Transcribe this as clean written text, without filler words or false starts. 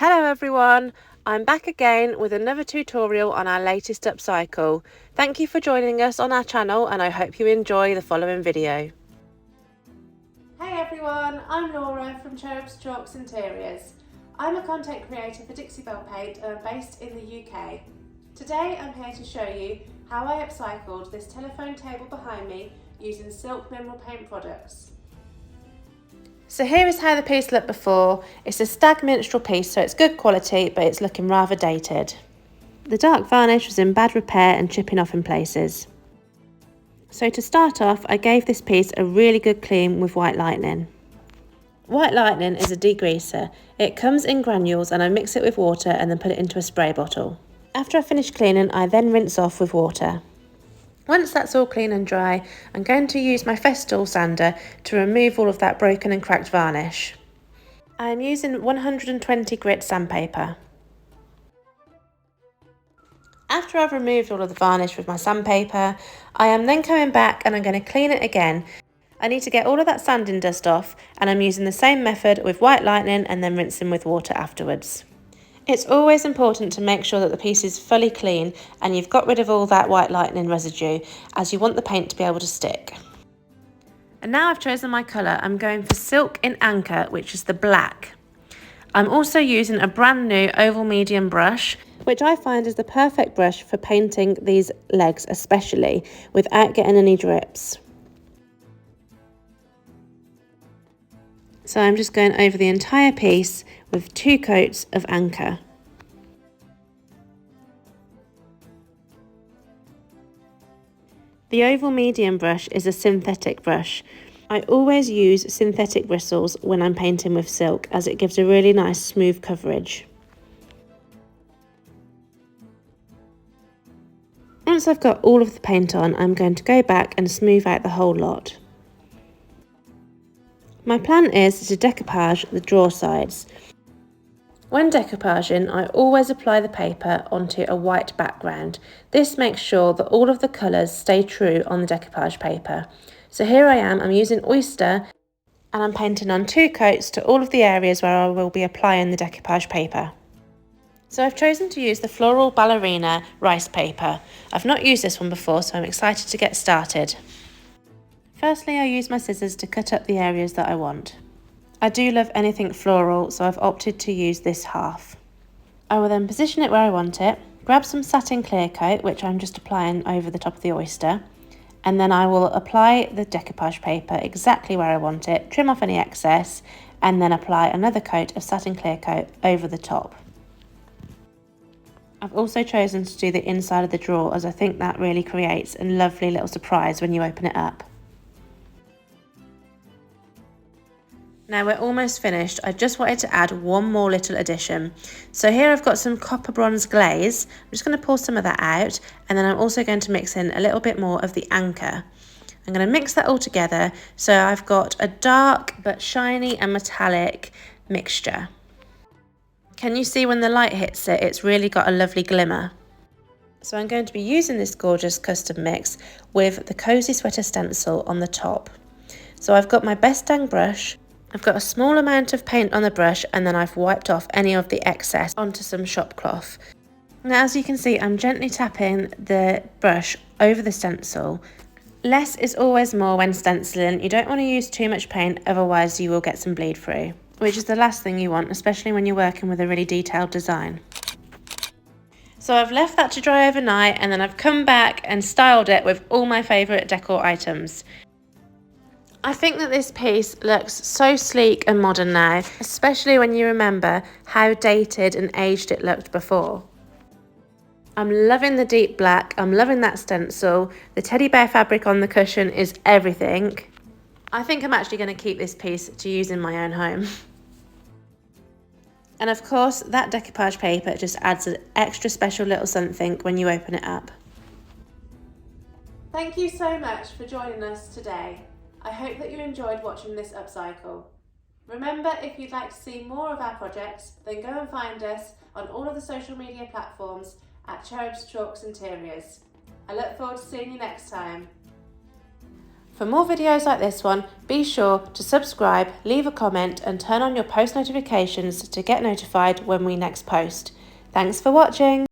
Hello everyone, I'm back again with another tutorial on our latest upcycle. Thank you for joining us on our channel and I hope you enjoy the following video. Hey everyone, I'm Laura from Cherubs, Chalks Interiors. I'm a content creator for Dixie Belle Paint and I'm based in the UK. Today I'm here to show you how I upcycled this telephone table behind me using silk mineral paint products. So here is how the piece looked before. It's a stag minstrel piece, so it's good quality, but it's looking rather dated. The dark varnish was in bad repair and chipping off in places. So to start off, I gave this piece a really good clean with White Lightning. White Lightning is a degreaser. It comes in granules and I mix it with water and then put it into a spray bottle. After I finish cleaning, I then rinse off with water. Once that's all clean and dry, I'm going to use my Festool sander to remove all of that broken and cracked varnish. I am using 120 grit sandpaper. After I've removed all of the varnish with my sandpaper, I am then coming back and I'm going to clean it again. I need to get all of that sanding dust off and I'm using the same method with White Lightning and then rinsing with water afterwards. It's always important to make sure that the piece is fully clean and you've got rid of all that White Lightning residue, as you want the paint to be able to stick. And now I've chosen my colour, I'm going for Silk in Anchor, which is the black. I'm also using a brand new oval medium brush, which I find is the perfect brush for painting these legs especially, without getting any drips. So I'm just going over the entire piece with 2 coats of Anchor. The oval medium brush is a synthetic brush. I always use synthetic bristles when I'm painting with silk, as it gives a really nice smooth coverage. Once I've got all of the paint on, I'm going to go back and smooth out the whole lot. My plan is to decoupage the drawer sides. When decoupaging, I always apply the paper onto a white background. This makes sure that all of the colours stay true on the decoupage paper. So here I am, I'm using Oyster and I'm painting on 2 coats to all of the areas where I will be applying the decoupage paper. So I've chosen to use the Floral Ballerina rice paper. I've not used this one before, so I'm excited to get started. Firstly, I use my scissors to cut up the areas that I want. I do love anything floral, so I've opted to use this half. I will then position it where I want it, grab some satin clear coat, which I'm just applying over the top of the oyster, and then I will apply the decoupage paper exactly where I want it, trim off any excess, and then apply another coat of satin clear coat over the top. I've also chosen to do the inside of the drawer, as I think that really creates a lovely little surprise when you open it up. Now we're almost finished. I just wanted to add one more little addition. So here I've got some copper bronze glaze. I'm just going to pour some of that out, and then I'm also going to mix in a little bit more of the Anchor. I'm going to mix that all together so I've got a dark but shiny and metallic mixture. Can you see when the light hits it? It's really got a lovely glimmer. So I'm going to be using this gorgeous custom mix with the Cozy Sweater stencil on the top. So I've got my best dang brush. I've got a small amount of paint on the brush and then I've wiped off any of the excess onto some shop cloth. Now as you can see, I'm gently tapping the brush over the stencil. Less is always more when stenciling. You don't want to use too much paint, otherwise you will get some bleed through, which is the last thing you want, especially when you're working with a really detailed design. So I've left that to dry overnight and then I've come back and styled it with all my favourite decor items. I think that this piece looks so sleek and modern now, especially when you remember how dated and aged it looked before. I'm loving the deep black, I'm loving that stencil, the teddy bear fabric on the cushion is everything. I think I'm actually going to keep this piece to use in my own home. And of course, that decoupage paper just adds an extra special little something when you open it up. Thank you so much for joining us today. I hope that you enjoyed watching this upcycle. Remember, if you'd like to see more of our projects, then go and find us on all of the social media platforms at Cherubs, Chalks Interiors. I look forward to seeing you next time. For more videos like this one, be sure to subscribe, leave a comment and turn on your post notifications to get notified when we next post. Thanks for watching!